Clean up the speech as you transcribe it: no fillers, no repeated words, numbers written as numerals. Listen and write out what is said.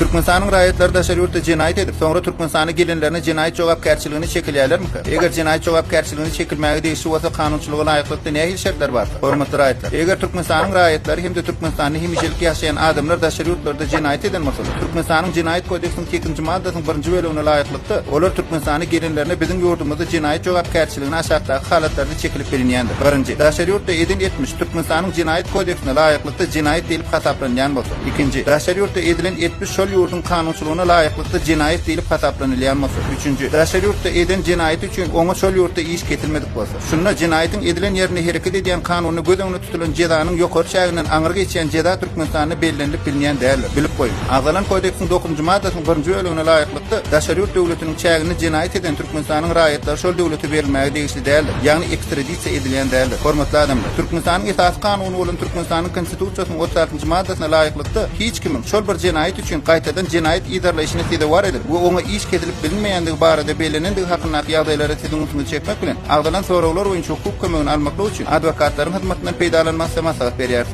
Türkmenistan'ın raýatlary daşary ýurtda jinayet edip, soňra Türkmenistanyň gelinlerine jinayet jogapkärçiligini çekilýärlermi? Eger jinayet jogapkärçiligini çekilmäge degişli bolsa kanunçylyga laýyklykda näme şertler bar? Hormatly raýatlar. Eger Türkmenistanyň raýatlary hem de Türkmenistanyň hemjelik ýaşaýan adamlar daşary ýurtlarda jinayet eden bolsa, Türkmenistanyň jinayet kodeksiniň 2-nji maddasynyň 1-nji bölegine laýyklykda olar Türkmenistanyň gelinlerine bizim ýurdumyzda jinayet jogapkärçiligini aşagdaky halatlarda çekilip berilýändir. 1. Daşary ýurtda eden etmiş Türkmenistanyň jinayet kodeksine laýyklykda jinayet diýilip hasaplanýan bolsa. 2. Daşary ýurtda edilen etmiş şol ýurdun kanunçylygyna laýyklykda jinayet diýilip hasaplanýan bolsa. 3. Daşary ýurtda eden jinayet üçin oňa şol ýurtda iş getirmedik bolsa. Şunda jinayetin edilen ýerine hereket edýän kanuny göz öňünde tutulan jezanyň ýokary şäheriniň aňyr geçýän jeza Türkmenistanyň bellenip bilinýän däldir. Bilip goýun. Azalan kodeksiň 9-njy maddasynyň 1-nji bölegine laýyklykda daşary ýurt döwletiniň çägini jinayet eden Türkmenistanyň raýatlary şol döwlete berilmäge degişli däldir. Ýagny ekstradisiýa edilýän däldir. Hormatly adamlar, Türkmenistanyň esas kanuny bolan Türkmenistanyň konstitusiýasynyň 36-njy maddasyna laýyklykda hiç kimin şol bir jinayet üçin gaýtadan jinayet idarlaşyny tede bar edip, bu oňa iş ketilip bilinmeýändigi barada bellenendig hakyndaky ýagdaýlara tedinusunu çekmek bilen agdalan soraglar boýunça hukuk kömegini almakly üçin adwokatlaryň hyzmatinden peýdalanmasy maslahat berýär.